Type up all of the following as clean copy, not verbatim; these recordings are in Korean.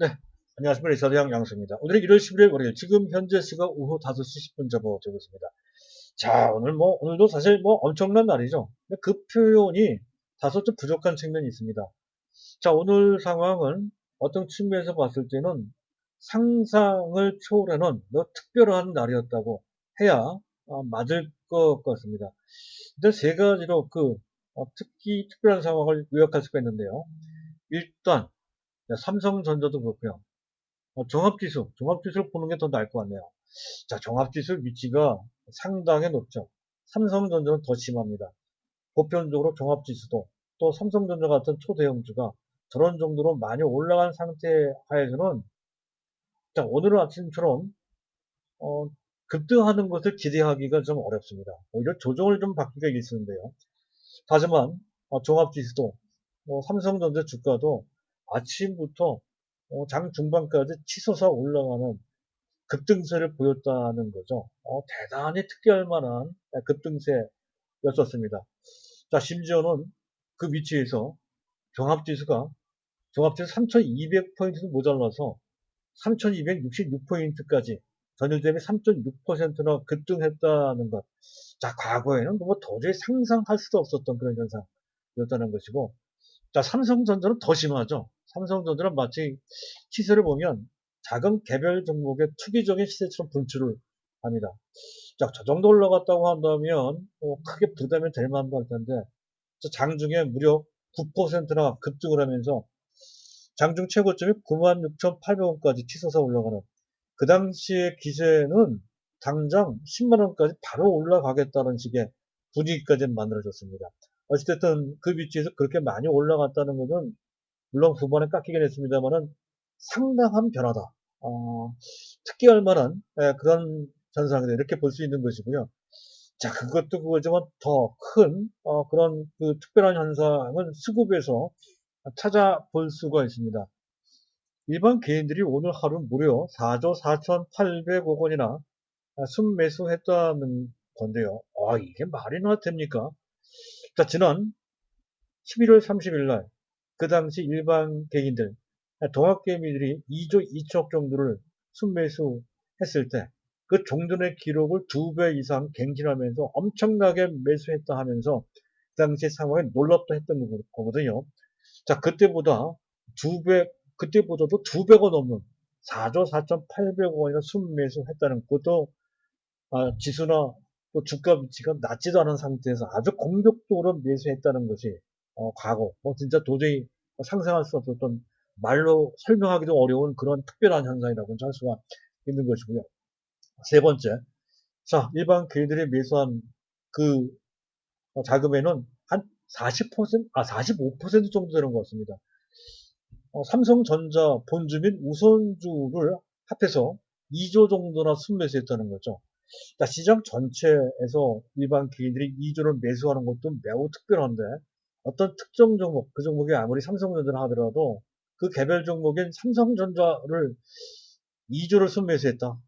네, 안녕하십니까. 이사장 양수입니다. 오늘은 1월 11일 월요일, 지금 현재 시각 오후 5시 10분 접어들고 있습니다. 자, 오늘도 사실 엄청난 날이죠. 근데 그 표현이 다소 좀 부족한 측면이 있습니다. 자, 오늘 상황은 어떤 측면에서 봤을 때는 상상을 초월하는 특별한 날이었다고 해야 맞을 것 같습니다. 일단 세 가지로 특히 특별한 상황을 요약할 수가 있는데요. 일단, 삼성전자도 그렇고요. 종합지수를 보는 게 더 나을 것 같네요. 자, 종합지수 위치가 상당히 높죠. 삼성전자는 더 심합니다. 보편적으로 종합지수도 또 삼성전자 같은 초대형주가 저런 정도로 많이 올라간 상태 하에서는 자, 오늘 아침처럼 어, 급등하는 것을 기대하기가 좀 어렵습니다. 오히려 조정을 좀 받기가 있었는데요. 하지만 종합지수도 삼성전자 주가도 아침부터 장 중반까지 치솟아 올라가는 급등세를 보였다는 거죠. 대단히 특이할 만한 급등세였었습니다. 자, 심지어는 그 위치에서 종합지수가 종합지수 3200포인트도 모자라서 3266포인트까지 전일 대비 3.6%나 급등했다는 것. 자, 과거에는 도저히 상상할 수도 없었던 그런 현상이었다는 것이고, 자, 삼성전자는 더 심하죠. 삼성전자는 마치 시세를 보면 작은 개별 종목의 투기적인 시세처럼 분출을 합니다. 자, 저 정도 올라갔다고 한다면 크게 부담이 될 만도 할 텐데 장중에 무려 9%나 급등을 하면서 장중 최고점이 96,800원까지 치솟아 올라가는 그 당시의 기세는 당장 10만원까지 바로 올라가겠다는 식의 분위기까지 만들어졌습니다. 어쨌든 그 위치에서 그렇게 많이 올라갔다는 것은 물론 후반에 깎이긴 했습니다만은 상당한 변화다. 특기할 만한 그런 현상이다. 이렇게 볼 수 있는 것이고요. 자, 그것도 그거지만 더 큰 그런 특별한 현상은 수급에서 찾아볼 수가 있습니다. 일반 개인들이 오늘 하루 무려 4조 4,800억 원이나 순매수했다는 건데요. 이게 말이나 됩니까? 자, 지난 11월 30일 날, 그 당시 일반 개인들, 동학개미들이 2조 2천 정도를 순매수했을 때, 그 종전의 기록을 2배 이상 갱신하면서 엄청나게 매수했다 하면서, 그 당시 상황에 놀랍다 했던 거거든요. 자, 그때보다도 2배가 넘는 4조 4,800억 원이나 순매수했다는 것도 지수나 또 주가 위치가 낮지도 않은 상태에서 아주 공격적으로 매수했다는 것이 과거 진짜 도저히 상상할 수 없었던 말로 설명하기도 어려운 그런 특별한 현상이라고 할 수가 있는 것이고요. 세 번째, 자, 일반 개인들이 매수한 그 자금에는 한 40%, 45% 정도 되는 것 같습니다. 삼성전자 본주 및 우선주를 합해서 2조 정도나 순매수했다는 거죠. 그러니까 시장 전체에서 일반 개인들이 2조를 매수하는 것도 매우 특별한데 어떤 특정 종목, 그 종목이 아무리 삼성전자를 하더라도 그 개별 종목인 삼성전자를 2조를 순매수했다.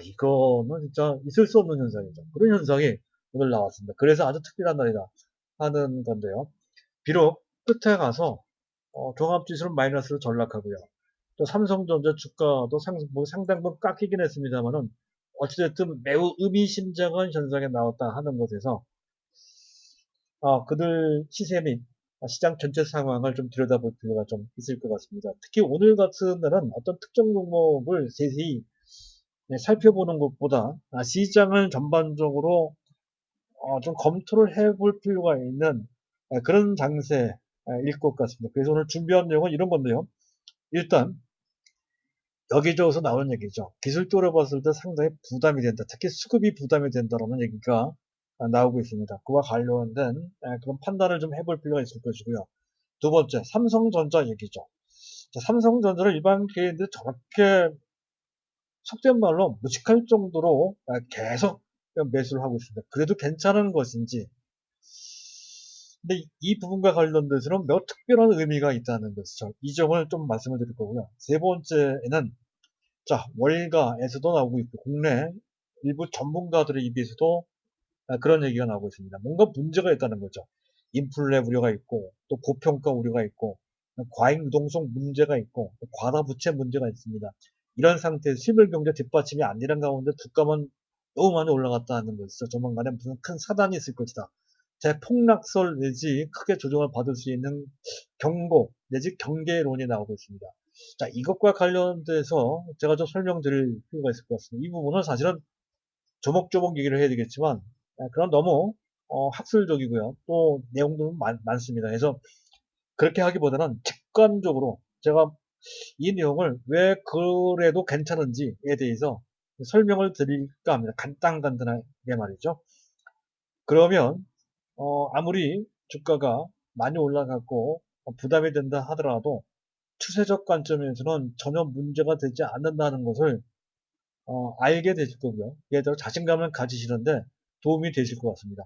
이거는 진짜 있을 수 없는 현상이죠. 그런 현상이 오늘 나왔습니다. 그래서 아주 특별한 날이다 하는 건데요. 비록 끝에 가서 종합지수는 마이너스로 전락하고요. 또 삼성전자 주가도 상당 부분 깎이긴 했습니다만은 어찌됐든 매우 의미심장한 현상이 나왔다 하는 것에서 그들 시세 및 시장 전체 상황을 좀 들여다볼 필요가 좀 있을 것 같습니다. 특히 오늘 같은 날은 어떤 특정 종목을 세세히 살펴보는 것보다 시장을 전반적으로 좀 검토를 해볼 필요가 있는 그런 장세일 것 같습니다. 그래서 오늘 준비한 내용은 이런 건데요. 일단 여기저기서 나오는 얘기죠. 기술적으로 봤을 때 상당히 부담이 된다. 특히 수급이 부담이 된다는 얘기가 나오고 있습니다. 그와 관련된 그런 판단을 좀 해볼 필요가 있을 것이고요. 두 번째, 삼성전자 얘기죠. 자, 삼성전자를 일반 개인들이 저렇게 속된 말로 무식할 정도로 계속 매수를 하고 있습니다. 그래도 괜찮은 것인지. 근데 이 부분과 관련돼서는 매우 특별한 의미가 있다는 것이죠. 이 점을 좀 말씀을 드릴 거고요. 세 번째는 자, 월가에서도 나오고 있고, 국내 일부 전문가들의 입에서도 그런 얘기가 나오고 있습니다. 뭔가 문제가 있다는 거죠. 인플레 우려가 있고, 또 고평가 우려가 있고, 과잉 유동성 문제가 있고 과다 부채 문제가 있습니다. 이런 상태에서 실물 경제 뒷받침이 안 되는 가운데 주가만 너무 많이 올라갔다 하는 것이죠. 조만간에 무슨 큰 사단이 있을 것이다. 대폭락설 내지 크게 조정을 받을 수 있는 경고 내지 경계론이 나오고 있습니다. 자, 이것과 관련돼서 제가 좀 설명드릴 필요가 있을 것 같습니다. 이 부분은 사실은 조목조목 얘기를 해야 되겠지만, 그건 너무 학술적이고요. 또 내용도 많습니다. 그래서 그렇게 하기보다는 직관적으로 제가 이 내용을 왜 그래도 괜찮은지에 대해서 설명을 드릴까 합니다. 간단하게 말이죠. 그러면 아무리 주가가 많이 올라갔고 부담이 된다 하더라도 추세적 관점에서는 전혀 문제가 되지 않는다는 것을 알게 되실 거고요. 예를 들어 자신감을 가지시는데 도움이 되실 것 같습니다.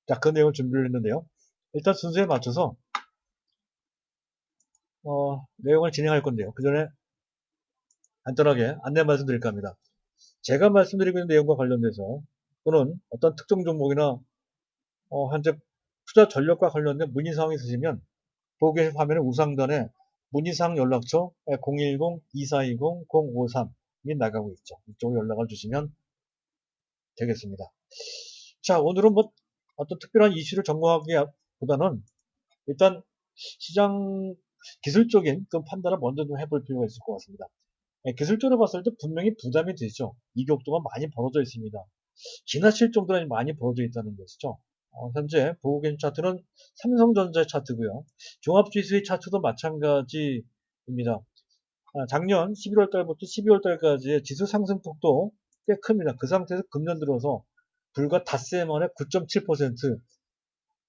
자, 그 내용을 준비를 했는데요. 일단 순서에 맞춰서 내용을 진행할 건데요. 그 전에 간단하게 안내 말씀드릴까 합니다. 제가 말씀드리고 있는 내용과 관련돼서 또는 어떤 특정 종목이나 현재 투자 전략과 관련된 문의사항이 있으시면 보고 계신 화면의 우상단에 문의사항 연락처 010-2420-053이 나가고 있죠. 이쪽으로 연락을 주시면 되겠습니다. 자, 오늘은 뭐 어떤 특별한 이슈를 전공하기보다는 일단 시장 기술적인 그 판단을 먼저 좀 해볼 필요가 있을 것 같습니다. 기술적으로 봤을 때 분명히 부담이 되죠. 이격도가 많이 벌어져 있습니다. 지나칠 정도로 많이 벌어져 있다는 것이죠. 현재 보고 계신 차트는 삼성전자의 차트고요. 종합지수의 차트도 마찬가지입니다. 작년 11월 달부터 12월 달까지의 지수 상승폭도 꽤 큽니다. 그 상태에서 금년 들어서 불과 닷새 만에 9.7%,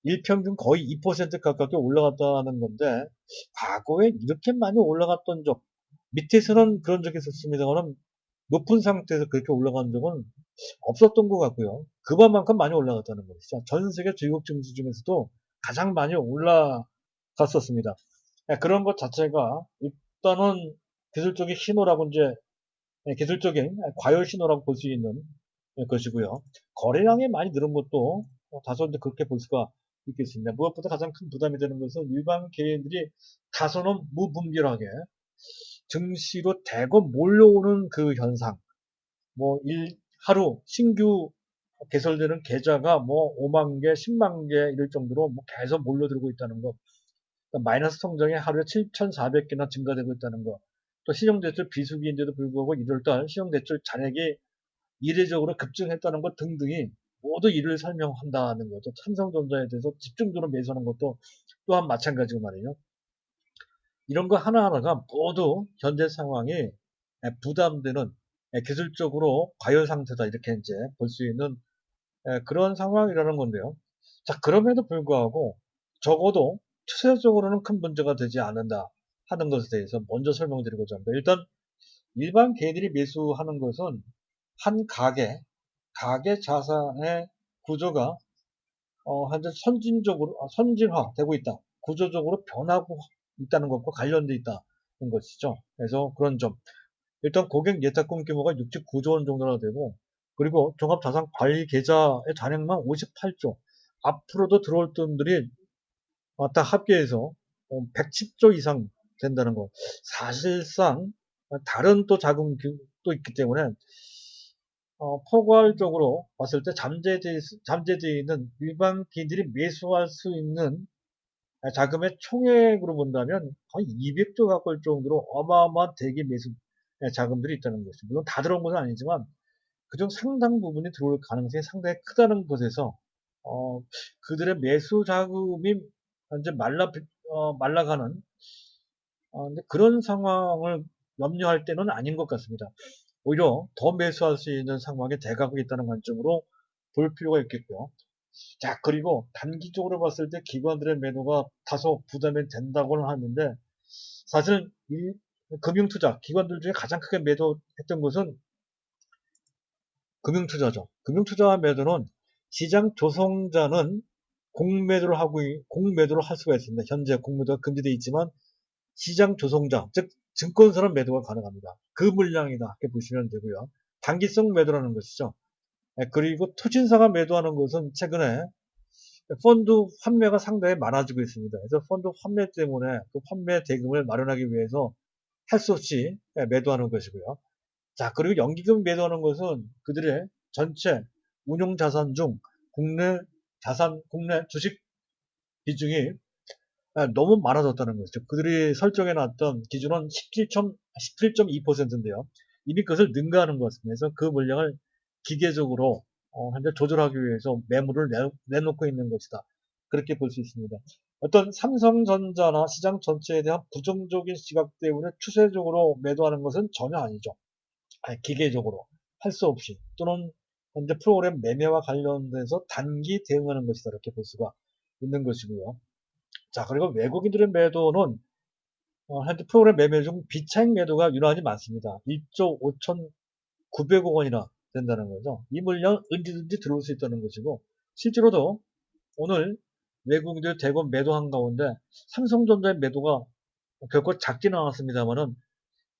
일평균 거의 2% 가깝게 올라갔다는 건데, 과거에 이렇게 많이 올라갔던 적, 밑에서는 그런 적이 있었습니다만, 높은 상태에서 그렇게 올라간 적은 없었던 것 같고요. 그만큼 많이 올라갔다는 것이죠. 전 세계 주요 증시 중에서도 가장 많이 올라갔었습니다. 그런 것 자체가 일단은 기술적인 신호라고 이제 기술적인 과열 신호라고 볼 수 있는 것이고요. 거래량이 많이 늘은 것도 다소 이제 그렇게 볼 수가 있겠습니다. 무엇보다 가장 큰 부담이 되는 것은 일반 개인들이 다소는 무분별하게 증시로 대거 몰려오는 그 현상. 뭐 하루 신규 개설되는 계좌가 뭐 5만 개, 10만 개 이럴 정도로 뭐 계속 몰려들고 있다는 거. 마이너스 통장이 하루에 7,400개나 증가되고 있다는 거. 또 신용대출 비수기인데도 불구하고 1월달 신용대출 잔액이 이례적으로 급증했다는 것 등등이 모두 이를 설명한다는 거죠. 삼성전자에 대해서 집중적으로 매수하는 것도 또한 마찬가지고 말이에요. 이런 거 하나하나가 모두 현재 상황이 부담되는 기술적으로 과열 상태다 이렇게 이제 볼 수 있는 그런 상황이라는 건데요. 자, 그럼에도 불구하고 적어도 추세적으로는 큰 문제가 되지 않는다 하는 것에 대해서 먼저 설명드리고자 합니다. 일단 일반 개인들이 매수하는 것은 한 가계 자산의 구조가 현재 선진화되고 있다. 구조적으로 변하고 있다는 것과 관련돼 있다는 것이죠. 그래서 그런 점. 일단 고객 예탁금 규모가 69조 원 정도나 되고, 그리고 종합자산관리 계좌의 잔액만 58조. 앞으로도 들어올 돈들이 다 합계해서 110조 이상 된다는 것. 사실상 다른 또 자금도 있기 때문에 포괄적으로 봤을 때 잠재되어 있는 일반 개인들이 매수할 수 있는 자금의 총액으로 본다면 거의 200조 가까울 정도로 어마어마한 대기 매수 자금들이 있다는 것이죠. 물론 다 들어온 건 아니지만 그중 상당 부분이 들어올 가능성이 상당히 크다는 것에서 그들의 매수 자금이 현재 말라가는 그런 상황을 염려할 때는 아닌 것 같습니다. 오히려 더 매수할 수 있는 상황에 대가고 있다는 관점으로 볼 필요가 있겠고요. 자, 그리고 단기적으로 봤을 때 기관들의 매도가 다소 부담이 된다고는 하는데 사실은 이 금융투자 기관들 중에 가장 크게 매도했던 것은 금융투자죠. 금융투자와 매도는 시장 조성자는 공매도를 할 수가 있습니다. 현재 공매도가 금지되어 있지만 시장 조성자, 즉 증권사는 매도가 가능합니다. 그 물량이다 이렇게 보시면 되고요. 단기성 매도라는 것이죠. 그리고 투신사가 매도하는 것은 최근에 펀드 환매가 상당히 많아지고 있습니다. 그래서 펀드 환매 때문에 그 환매 대금을 마련하기 위해서 할 수 없이 매도하는 것이고요. 자, 그리고 연기금 매도하는 것은 그들의 전체 운용 자산 중 국내 자산, 국내 주식 비중이 너무 많아졌다는 것이죠. 그들이 설정해 놨던 기준은 17.2%인데요. 이미 그것을 능가하는 것 같습니다. 그래서 그 물량을 기계적으로 현재 조절하기 위해서 매물을 내놓고 있는 것이다. 그렇게 볼 수 있습니다. 어떤 삼성전자나 시장 전체에 대한 부정적인 시각 때문에 추세적으로 매도하는 것은 전혀 아니죠. 기계적으로 할 수 없이 또는 현재 프로그램 매매와 관련돼서 단기 대응하는 것이다. 이렇게 볼 수가 있는 것이고요. 자, 그리고 외국인들의 매도는 현재 프로그램 매매 중 비차익 매도가 유난히 많습니다. 1조 5,900억 원이나 된다는 거죠. 이 물량 언제든지 들어올 수 있다는 것이고 실제로도 오늘 외국인들 대거 매도한 가운데 삼성전자의 매도가 결코 작지는 않았습니다만은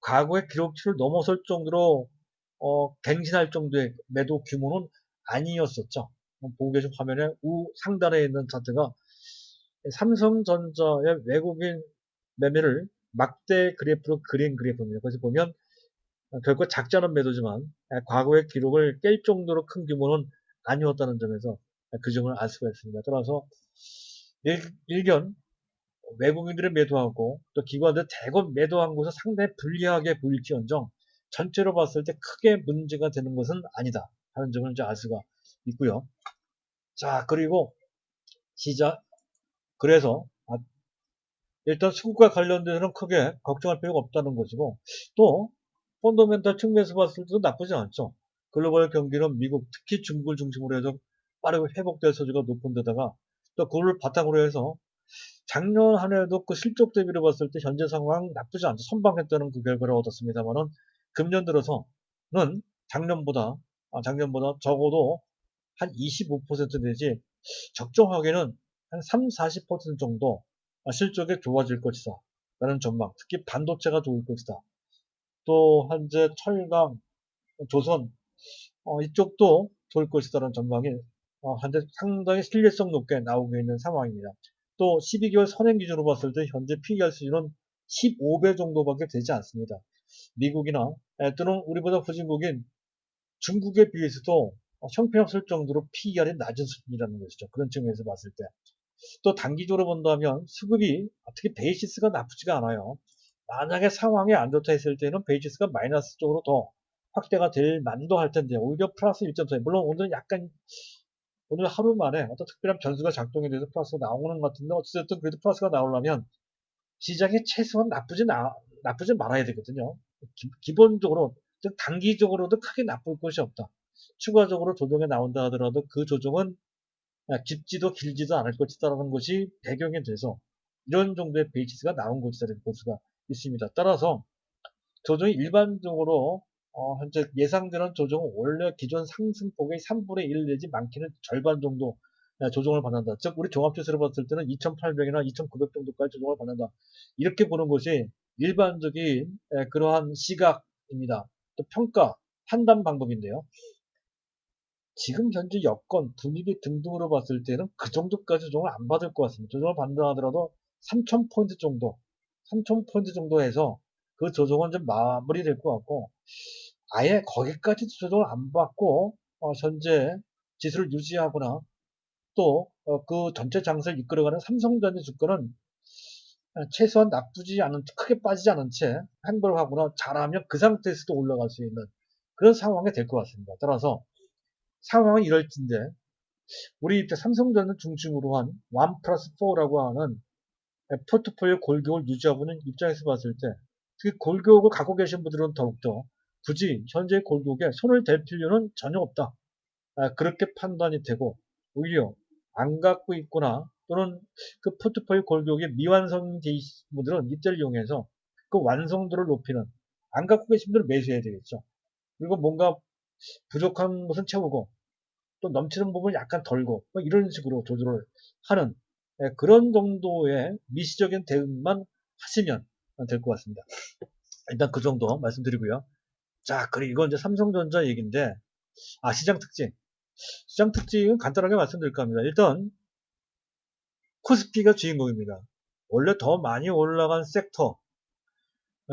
과거의 기록치를 넘어설 정도로 갱신할 정도의 매도 규모는 아니었었죠. 보고 계신 화면에 상단에 있는 차트가 삼성전자의 외국인 매매를 막대 그래프로 그린 그래프입니다. 그래서 보면 결코 작지 않은 매도지만 과거의 기록을 깰 정도로 큰 규모는 아니었다는 점에서 그 점을 알 수가 있습니다. 따라서 일견 외국인들이 매도하고 또 기관들 대거 매도한 곳은 상당히 불리하게 보일지언정 전체로 봤을 때 크게 문제가 되는 것은 아니다 하는 점을 이제 알 수가 있고요. 자, 그리고 시작 그래서 일단 수급과 관련돼서는 크게 걱정할 필요가 없다는 것이고 또 펀더멘탈 측면에서 봤을 때도 나쁘지 않죠. 글로벌 경기는 미국 특히 중국을 중심으로 해서 빠르게 회복될 소지가 높은 데다가 또 그걸 바탕으로 해서 작년 한 해도 그 실적 대비로 봤을 때 현재 상황 나쁘지 않죠. 선방했다는 그 결과를 얻었습니다만은 금년 들어서는 작년보다 적어도 한 25% 내지 적정하게는 한 3, 40% 정도 실적이 좋아질 것이다. 라는 전망. 특히 반도체가 좋을 것이다. 또 현재 철강, 조선 이쪽도 좋을 것이다라는 전망이 현재 상당히 신뢰성 높게 나오고 있는 상황입니다. 또 12개월 선행 기준으로 봤을 때 현재 PER 수준은 15배 정도밖에 되지 않습니다. 미국이나 또는 우리보다 후진국인 중국에 비해서도 형편없을 정도로 PER이 낮은 수준이라는 것이죠. 그런 측면에서 봤을 때. 또 단기적으로 본다면 수급이 특히 베이시스가 나쁘지가 않아요. 만약에 상황이 안 좋다 했을 때는 베이시스가 마이너스 쪽으로 더 확대가 될 만도 할 텐데 오히려 플러스 1.4 물론 오늘 하루 만에 어떤 특별한 변수가 작동이 돼서 플러스가 나오는 것 같은데 어쨌든 그래도 플러스가 나오려면 시장이 최소한 나쁘지 말아야 되거든요. 기본적으로 즉 단기적으로도 크게 나쁠 것이 없다. 추가적으로 조정이 나온다 하더라도 그 조정은 깊지도 길지도 않을 것이다라는 것이 배경이 돼서 이런 정도의 베이시스가 나온 것이다 이렇게 볼 수가 있습니다. 따라서 조정이 일반적으로 현재 예상되는 조정은 원래 기존 상승폭의 3분의 1 내지 많게는 절반 정도 조정을 받는다. 즉 우리 종합지수로 봤을 때는 2800이나 2900 정도까지 조정을 받는다. 이렇게 보는 것이 일반적인 그러한 시각입니다. 또 평가, 판단 방법인데요. 지금 현재 여건, 분위기 등등으로 봤을 때는 그 정도까지 조정을 안 받을 것 같습니다. 조정을 받는다 하더라도 3,000포인트 정도, 3,000포인트 정도 해서 그 조정은 좀 마무리될 것 같고, 아예 거기까지 조정을 안 받고, 현재 지수를 유지하거나 또, 그 전체 장세를 이끌어가는 삼성전자 주가는 최소한 나쁘지 않은, 크게 빠지지 않은 채 행보를 하거나 잘하면 그 상태에서도 올라갈 수 있는 그런 상황이 될 것 같습니다. 따라서 상황은 이럴진데, 우리 입장 삼성전자 중심으로 한 1 플러스 4라고 하는 포트폴리오 골격을 유지하고 있는 입장에서 봤을 때 특히 골격을 갖고 계신 분들은 더욱더 굳이 현재 골격에 손을 댈 필요는 전혀 없다. 그렇게 판단이 되고 오히려 안 갖고 있거나 또는 그 포트폴리오 골격이 미완성되어 있는 분들은 이때를 이용해서 그 완성도를 높이는 안 갖고 계신 분들은 매수해야 되겠죠. 그리고 뭔가 부족한 것은 채우고 또 넘치는 부분을 약간 덜고 뭐 이런 식으로 조절을 하는 그런 정도의 미시적인 대응만 하시면 될 것 같습니다. 일단 그 정도 말씀드리고요. 자, 그리고 이건 이제 삼성전자 얘기인데, 시장 특징. 시장 특징은 간단하게 말씀드릴까 합니다. 일단, 코스피가 주인공입니다. 원래 더 많이 올라간 섹터,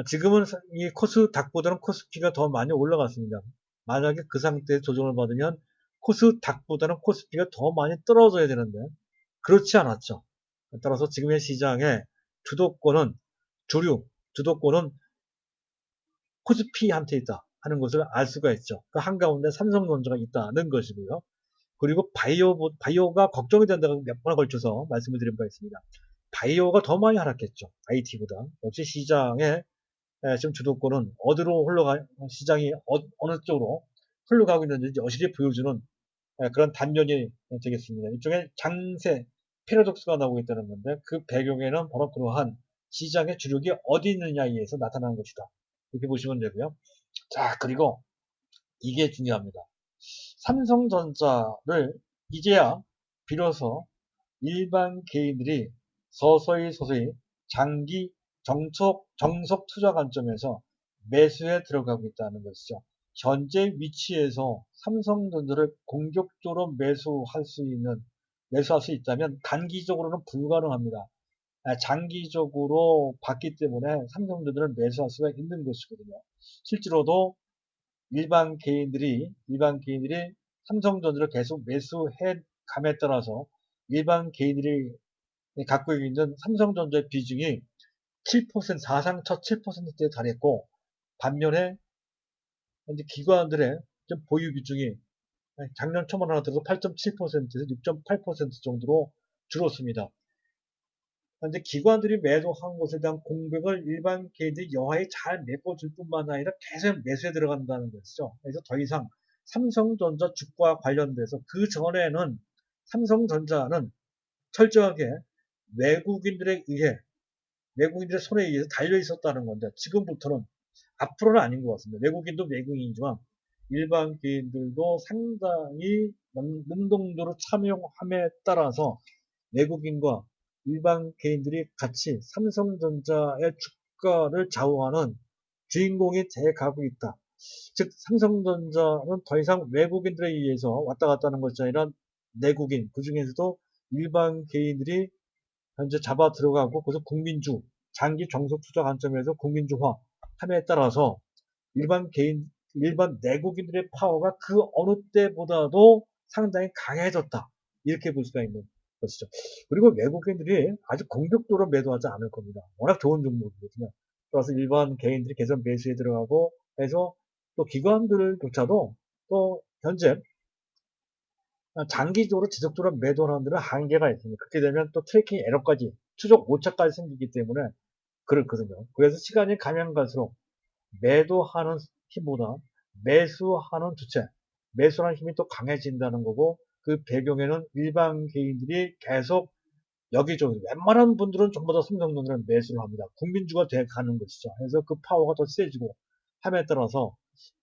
지금은 이 코스닥보다는 코스피가 더 많이 올라갔습니다. 만약에 그 상태에서 조정을 받으면 코스닥보다는 코스피가 더 많이 떨어져야 되는데 그렇지 않았죠. 따라서 지금의 시장의 주도권은 주도권은 코스피한테 있다 하는 것을 알 수가 있죠. 그 한가운데 삼성전자가 있다는 것이고요. 그리고 바이오가 걱정이 된다고 몇 번에 걸쳐서 말씀을 드린 바 있습니다. 바이오가 더 많이 하락했죠. IT보다. 역시 시장의 지금 주도권은 어디로 시장이 어느 쪽으로 흘러가고 있는지 여실히 보여주는 그런 단면이 되겠습니다. 일종의 장세, 패러독스가 나오고 있다는 건데 그 배경에는 바로 그러한 시장의 주력이 어디 있느냐에 의해서 나타나는 것이다. 이렇게 보시면 되고요. 자, 그리고 이게 중요합니다. 삼성전자를 이제야 비로소 일반 개인들이 서서히 장기 정석 투자 관점에서 매수에 들어가고 있다는 것이죠. 현재 위치에서 삼성전자를 공격적으로 매수할 수 있다면 단기적으로는 불가능합니다. 장기적으로 봤기 때문에 삼성전자를 매수할 수가 있는 것이거든요. 실제로도 일반 개인들이 삼성전자를 계속 매수해 감에 따라서 일반 개인들이 갖고 있는 삼성전자의 비중이 7%, 사상 첫 7%대에 달했고, 반면에 현재 기관들의 보유 비중이 작년 초만 하더라도 8.7%에서 6.8% 정도로 줄었습니다. 현재 기관들이 매도한 것에 대한 공백을 일반 개인들이 여하에 잘 메꿔줄 뿐만 아니라 계속 매수에 들어간다는 것이죠. 그래서 더 이상 삼성전자 주가 관련돼서 그 전에는 삼성전자는 철저하게 외국인들의 손에 의해서 달려 있었다는 건데 지금부터는 앞으로는 아닌 것 같습니다. 외국인도 외국인이지만 일반 개인들도 상당히 능동적으로 참여함에 따라서 외국인과 일반 개인들이 같이 삼성전자의 주가를 좌우하는 주인공이 돼가고 있다. 즉 삼성전자는 더 이상 외국인들에 의해서 왔다 갔다 하는 것이 아니라 내국인, 그 중에서도 일반 개인들이 현재 잡아 들어가고 그래서 장기 정석 투자 관점에서 국민주화 함에 따라서 일반 내국인들의 파워가 그 어느 때보다도 상당히 강해졌다. 이렇게 볼 수가 있는 것이죠. 그리고 외국인들이 아주 공격적으로 매도하지 않을 겁니다. 워낙 좋은 종목이거든요. 따라서 일반 개인들이 계속 매수에 들어가고 해서 또 기관들조차도 또 현재 장기적으로 지속적으로 매도하는 데는 한계가 있습니다. 그렇게 되면 또 트래킹 에러까지 추적 오차까지 생기기 때문에 그렇거든요. 그래서 시간이 가면 갈수록 매도하는 힘보다 매수하는 힘이 또 강해진다는 거고 그 배경에는 일반 개인들이 계속 여기저기 웬만한 분들은 전부 다 삼성전자를 매수를 합니다. 국민주가 돼 가는 것이죠. 그래서 그 파워가 더 세지고 함에 따라서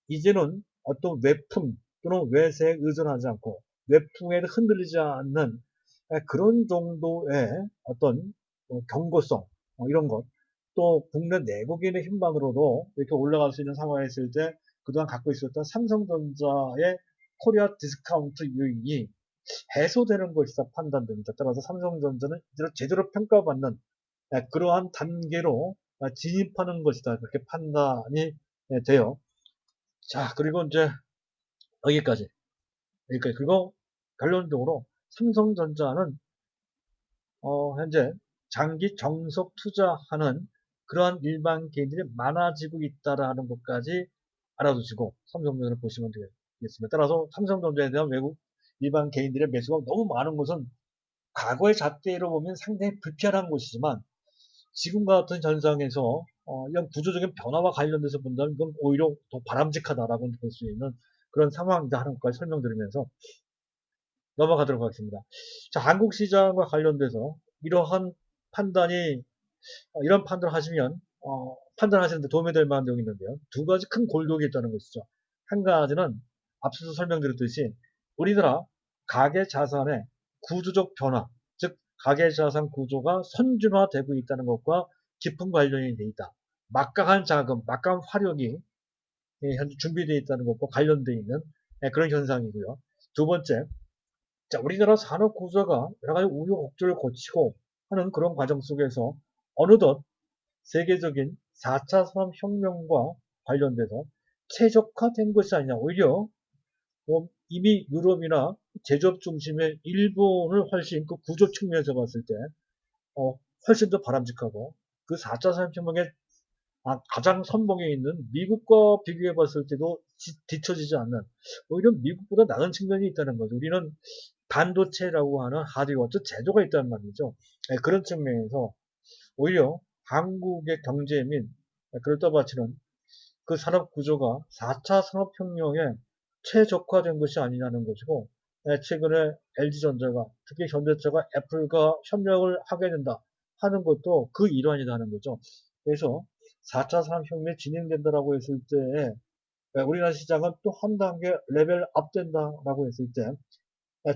이제는 어떤 외풍 또는 외세에 의존하지 않고 외풍에 흔들리지 않는 그런 정도의 어떤 경고성 이런 것 또 국내 내국인의 힘만으로도 이렇게 올라갈 수 있는 상황에 있을 때 그동안 갖고 있었던 삼성전자의 코리아 디스카운트 요인이 해소되는 것이다 판단됩니다. 따라서 삼성전자는 제대로 평가받는 그러한 단계로 진입하는 것이다. 그렇게 판단이 돼요. 자, 그리고 이제 여기까지. 그리고 결론적으로 삼성전자는 현재 장기 정석 투자하는 그러한 일반 개인들이 많아지고 있다라는 것까지 알아두시고 삼성전자를 보시면 되겠습니다. 따라서 삼성전자에 대한 외국 일반 개인들의 매수가 너무 많은 것은 과거의 잣대로 보면 상당히 불편한 것이지만 지금과 같은 현상에서 이런 구조적인 변화와 관련돼서 본다면 이건 오히려 더 바람직하다라고 볼 수 있는 그런 상황이다 하는 것까지 설명드리면서 넘어가도록 하겠습니다. 자, 한국 시장과 관련돼서 이러한 판단이 이런 판단을 하시면 판단하시는데 도움이 될 만한 내용이 있는데요. 두 가지 큰 골격이 있다는 것이죠. 한 가지는 앞서서 설명드렸듯이 우리나라 가계자산의 구조적 변화, 즉 가계자산 구조가 선진화되고 있다는 것과 깊은 관련이 되어 있다. 막강한 자금, 막강한 화력이 현재 준비되어 있다는 것과 관련되어 있는 그런 현상이고요. 두 번째, 자, 우리나라 산업 구조가 여러 가지 우여곡절을 거치고 하는 그런 과정 속에서 어느덧 세계적인 4차 산업혁명과 관련돼서 최적화된 것이 아니냐. 오히려 이미 유럽이나 제조업 중심의 일본을 훨씬 그 구조 측면에서 봤을 때 훨씬 더 바람직하고 그 4차 산업혁명의 가장 선봉에 있는 미국과 비교해 봤을 때도 뒤처지지 않는 오히려 미국보다 나은 측면이 있다는 거죠. 우리는 반도체라고 하는 하드웨어, 즉 제조가 있단 말이죠. 그런 측면에서 오히려 한국의 경제 및 그럴 떠받치는 그 산업 구조가 4차 산업혁명에 최적화된 것이 아니냐는 것이고, 최근에 LG전자가, 특히 현대차가 애플과 협력을 하게 된다 하는 것도 그 일환이라는 거죠. 그래서 4차 산업혁명이 진행된다라고 했을 때, 우리나라 시장은 또 한 단계 레벨 업 된다라고 했을 때,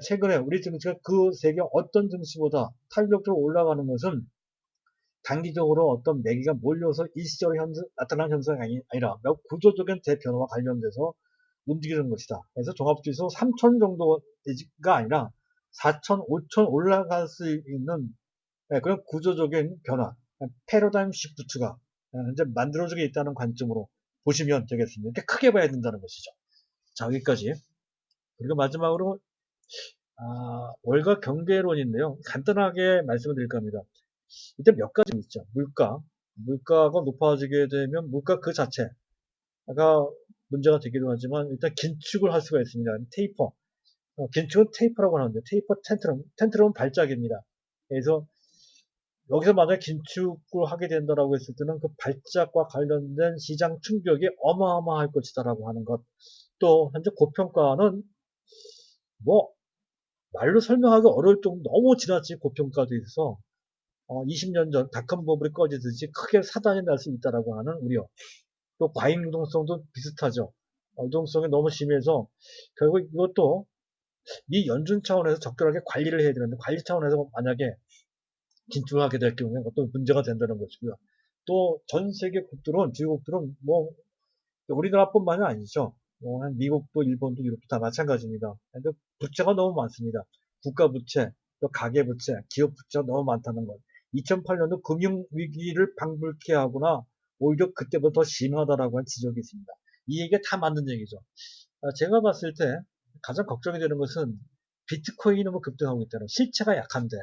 최근에 우리 증시가 그 세계 어떤 증시보다 탄력적으로 올라가는 것은 단기적으로 어떤 매기가 몰려서 일시적으로 나타난 현상이 아니라 매우 구조적인 대변화와 관련돼서 움직이는 것이다. 그래서 종합지수 3천 정도가 아니라 4천, 5천 올라갈 수 있는 그런 구조적인 변화, 패러다임 시프트가 현재 만들어지고 있다는 관점으로 보시면 되겠습니다. 이렇게 크게 봐야 된다는 것이죠. 자, 여기까지. 그리고 마지막으로 월가 경계론인데요. 간단하게 말씀을 드릴까 합니다. 일단 몇 가지 있죠. 물가가 높아지게 되면 물가 그 자체가 문제가 되기도 하지만 일단 긴축을 할 수가 있습니다. 테이퍼. 긴축은 테이퍼라고 하는데 테이퍼 텐트럼은 발작입니다. 그래서 여기서 만약 긴축을 하게 된다라고 했을 때는 그 발작과 관련된 시장 충격이 어마어마할 것이다라고 하는 것. 또 현재 고평가는 뭐 말로 설명하기 어려울 정도 너무 지나친 고평가도 있어서 20년 전 닷컴 버블이 꺼지듯이 크게 사단이 날 수 있다라고 하는 우려. 또 과잉 유동성도 비슷하죠. 유동성이 너무 심해서 결국 이것도 이 연준 차원에서 적절하게 관리를 해야 되는데 관리 차원에서 만약에 긴축을 하게 될 경우에 어떤 문제가 된다는 것이고요. 또 전 세계 국들은 주요국들은 뭐 우리나라뿐만이 아니죠. 미국도 일본도 유럽도 다 마찬가지입니다. 근데 부채가 너무 많습니다. 국가 부채, 또 가계 부채, 기업 부채가 너무 많다는 것. 2008년도 금융위기를 방불케 하거나 오히려 그때보다 더 심하다라고 한 지적이 있습니다. 이 얘기가 다 맞는 얘기죠. 제가 봤을 때 가장 걱정이 되는 것은 비트코인이 너무 급등하고 있다는 실체가 약한데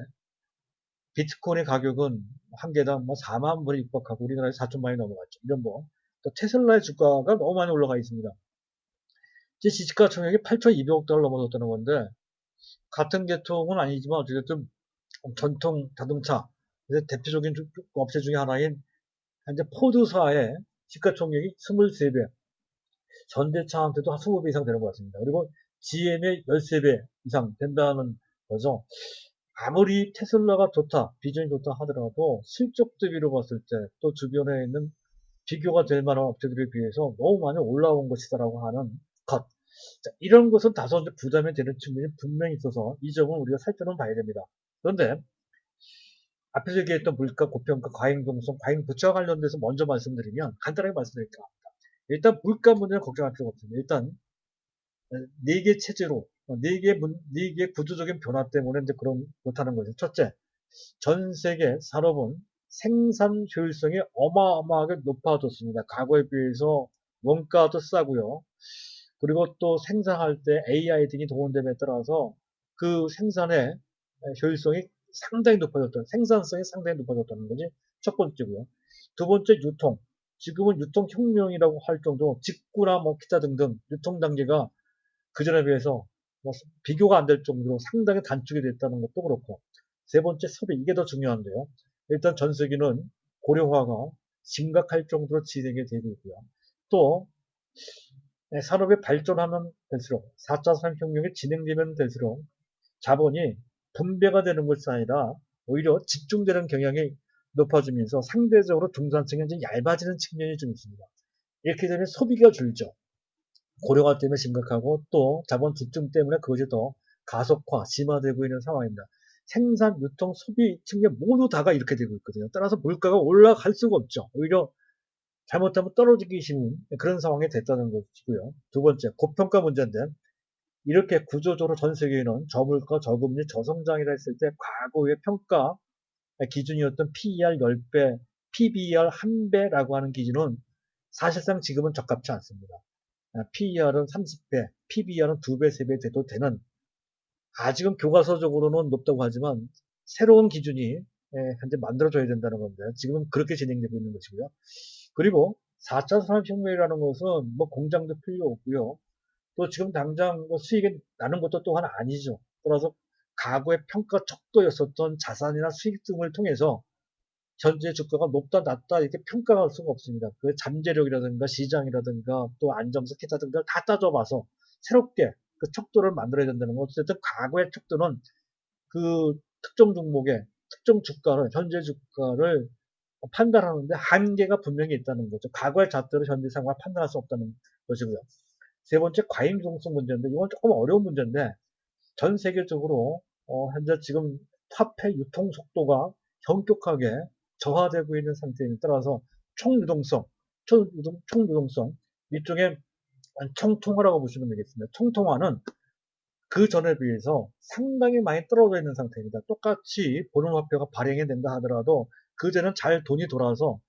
비트코인의 가격은 한 개당 뭐 4만 불에 육박하고 우리나라에 4천만이 넘어갔죠. 이런 뭐. 또 테슬라의 주가가 너무 많이 올라가 있습니다. 이제 시가총액이 8,200억 달러 넘어섰다는 건데 같은 계통은 아니지만 어쨌든 전통 자동차 대표적인 업체 중에 하나인 현재 포드사의 시가총액이 23배, 현대차한테도 한 20배 이상 되는 것 같습니다. 그리고 GM의 13배 이상 된다는 거죠. 아무리 테슬라가 좋다, 비전이 좋다 하더라도 실적 대비로 봤을 때 또 주변에 있는 비교가 될 만한 업체들에 비해서 너무 많이 올라온 것이다라고 하는 것. 자, 이런 것은 다소 부담이 되는 측면이 분명히 있어서 이 점은 우리가 살펴는 봐야 됩니다. 그런데 앞에서 얘기했던 물가, 고평가, 과잉동성, 과잉부채와 관련돼서 먼저 말씀드리면 간단하게 말씀드릴게요. 일단 물가 문제는 걱정할 필요가 없습니다. 일단 네 개 체제로 네 개 구조적인 변화 때문에 이제 그런 못하는 거죠. 첫째, 전 세계 산업은 생산 효율성이 어마어마하게 높아졌습니다. 과거에 비해서 원가도 싸고요. 그리고 또 생산할 때 AI 등이 동원됨에 따라서 그 생산의 효율성이 상당히 높아졌던, 생산성이 상당히 높아졌다는 것이 첫 번째고요. 두 번째, 유통. 지금은 유통혁명이라고 할 정도로 직구나 뭐 기타 등등 유통 단계가 그전에 비해서 뭐 비교가 안 될 정도로 상당히 단축이 됐다는 것도 그렇고, 세 번째, 소비. 이게 더 중요한데요. 일단 전 세계는 고령화가 심각할 정도로 진행이 되고 있고요. 또 산업이 발전하면 될수록 4차 산업혁명이 진행되면 될수록 자본이 분배가 되는 것이 아니라 오히려 집중되는 경향이 높아지면서 상대적으로 중산층이 이제 얇아지는 측면이 좀 있습니다. 이렇게 되면 소비가 줄죠. 고령화 때문에 심각하고 또 자본 집중 때문에 그것이 더 가속화, 심화되고 있는 상황입니다. 생산, 유통, 소비 측면 모두 다가 이렇게 되고 있거든요. 따라서 물가가 올라갈 수가 없죠. 오히려 잘못하면 떨어지기 쉬운 그런 상황이 됐다는 것이고요. 두 번째, 고평가 문제인데 이렇게 구조적으로 전 세계에는 저물가, 저금리, 저성장이라 했을 때 과거의 평가 기준이었던 PER 10배, PBR 1배라고 하는 기준은 사실상 지금은 적합치 않습니다. PER은 30배, PBR은 2배, 3배 돼도 되는, 아직은 교과서적으로는 높다고 하지만 새로운 기준이 현재 만들어져야 된다는 건데 지금은 그렇게 진행되고 있는 것이고요. 그리고 4차 산업혁명이라는 것은 뭐 공장도 필요 없고요. 또 지금 당장 뭐 수익이 나는 것도 또한 아니죠. 따라서 과거의 평가 척도였었던 자산이나 수익 등을 통해서 현재 주가가 높다 낮다 이렇게 평가할 수가 없습니다. 그 잠재력이라든가 시장이라든가 또 안정성 기타 등을 다 따져봐서 새롭게 그 척도를 만들어야 된다는 거. 어쨌든 과거의 척도는 그 특정 종목의 특정 주가를 현재 주가를 판단하는데 한계가 분명히 있다는 거죠. 과거의 잣대로 현재 상황을 판단할 수 없다는 것이고요. 세 번째 과잉동성 문제인데 이건 조금 어려운 문제인데 전 세계적으로 현재 지금 화폐 유통 속도가 현격하게 저하되고 있는 상태에 따라서 총유동성 일종의 총통화라고 보시면 되겠습니다. 총통화는 그 전에 비해서 상당히 많이 떨어져 있는 상태입니다. 똑같이 보름화폐가 발행이 된다 하더라도 그전에는 잘 돈이 돌아서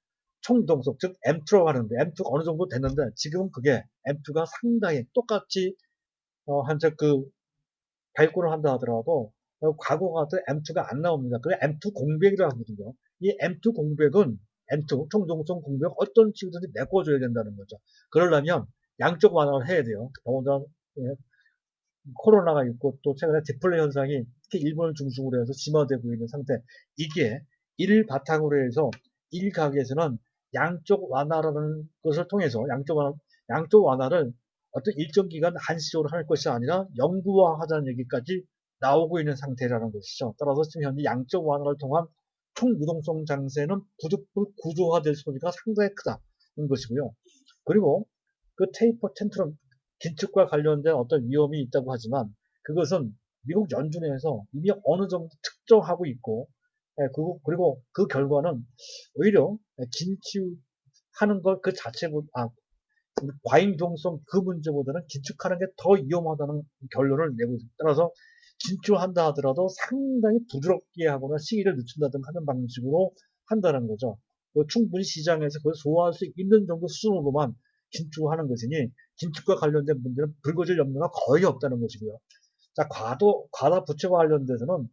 총유동성, 즉 M2라고 하는데 M2가 어느 정도 됐는데 지금은 그게 M2가 상당히 똑같이 현재 그 발굴을 한다 하더라도 과거 같은 M2가 안 나옵니다. 그게 M2 공백이라고 하거든요. 이 M2 공백은 M2 총동성 공백 어떤 식으로든지 메꿔줘야 된다는 거죠. 그러려면 양쪽 완화를 해야 돼요. 더군다나 코로나가 있고 또 최근에 디플레 현상이 특히 일본을 중심으로 해서 심화되고 있는 상태. 이게 이를 바탕으로 해서 일각에서는 양쪽 완화라는 것을 통해서 양쪽 완화를 어떤 일정 기간 한시적으로 할 것이 아니라 영구화하자는 얘기까지 나오고 있는 상태라는 것이죠. 따라서 지금 현재 양쪽 완화를 통한 총유동성 장세는 부득불 구조화될 소리가 상당히 크다는 것이고요. 그리고 그 테이퍼 텐트럼 긴축과 관련된 어떤 위험이 있다고 하지만 그것은 미국 연준에서 이미 어느 정도 특정하고 있고 그리고 그 결과는 오히려 긴축하는 것 그 자체보다 과잉동성 그 문제보다는 긴축하는 게 더 위험하다는 결론을 내고 있습니다. 따라서 긴축한다 하더라도 상당히 부드럽게 하거나 시기를 늦춘다든가 하는 방식으로 한다는 거죠. 충분히 시장에서 그걸 소화할 수 있는 정도 수준으로만 긴축하는 것이니 긴축과 관련된 문제는 불거질 염려가 거의 없다는 것이고요. 자, 과다 부채와 관련돼서는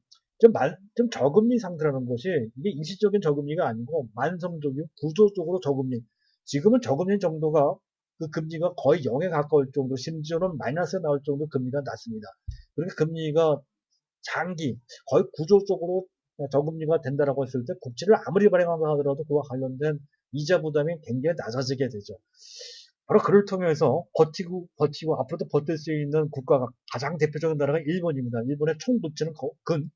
좀 저금리 상태라는 것이 이게 일시적인 저금리가 아니고 만성적인 구조적으로 저금리. 지금은 저금리 정도가 그 금리가 거의 0에 가까울 정도, 심지어는 마이너스에 나올 정도 금리가 낮습니다. 그러니까 금리가 장기, 거의 구조적으로 저금리가 된다라고 했을 때 국채를 아무리 발행한다 하더라도 그와 관련된 이자 부담이 굉장히 낮아지게 되죠. 바로 그를 통해서 버티고 앞으로도 버틸 수 있는 국가가 가장 대표적인 나라가 일본입니다. 일본의 총 부채는 근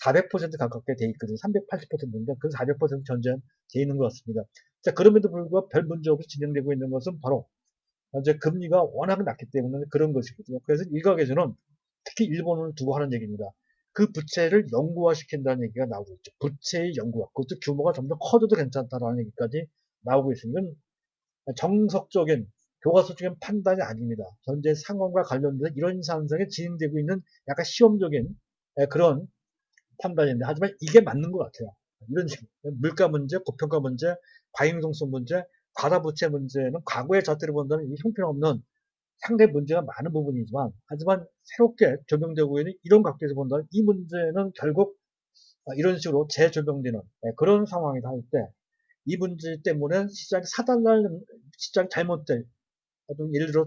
400% 가깝게 돼 있거든요. 380%인데 그 400% 전제 돼 있는 것 같습니다. 자, 그럼에도 불구하고 별 문제 없이 진행되고 있는 것은 바로 현재 금리가 워낙 낮기 때문에 그런 것이거든요. 그래서 일각에서는 특히 일본을 두고 하는 얘기입니다. 그 부채를 영구화시킨다는 얘기가 나오고 있죠. 부채의 영구화. 그것도 규모가 점점 커져도 괜찮다라는 얘기까지 나오고 있습니다. 정석적인 교과서적인 판단이 아닙니다. 현재 상황과 관련돼서 이런 현상이 진행되고 있는 약간 시험적인 그런 판단인데 하지만 이게 맞는 것 같아요. 이런 식으로 물가 문제, 고평가 문제, 과잉동성 문제, 과다부채 문제는 과거의 잣대로 본다면 형편없는 상당히 문제가 많은 부분이지만 하지만 새롭게 적용되고 있는 이런 각도에서 본다면 이 문제는 결국 이런 식으로 재조명되는 그런 상황이다 할 때 이 문제 때문에 시장이 사달날 시장이 잘못될 어떤 예를 들어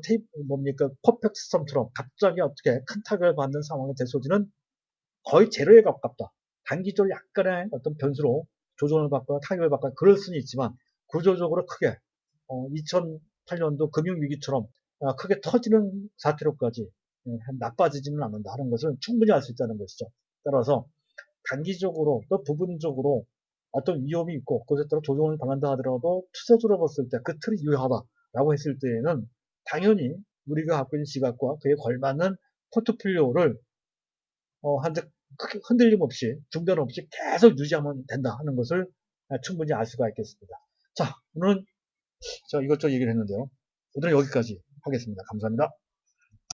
퍼펙트 스톰처럼 갑자기 어떻게 큰 타격을 받는 상황이 될 소지는 거의 제로에 가깝다. 단기적으로 약간의 어떤 변수로 조정을 받거나 타격을 받거나 그럴 수는 있지만 구조적으로 크게 2008년도 금융위기처럼 크게 터지는 사태로까지 나빠지지는 않는다 하는 것을 충분히 알 수 있다는 것이죠. 따라서 단기적으로 또 부분적으로 어떤 위험이 있고 그것에 따라 조정을 당한다 하더라도 투자적으로 봤을 때 그 틀이 유효하다라고 했을 때에는 당연히 우리가 갖고 있는 시각과 그에 걸맞는 포트폴리오를 현재 크게 흔들림 없이 중단 없이 계속 유지하면 된다 하는 것을 충분히 알 수가 있겠습니다. 자, 오늘은 이것저것 얘기를 했는데요. 오늘은 여기까지 하겠습니다. 감사합니다.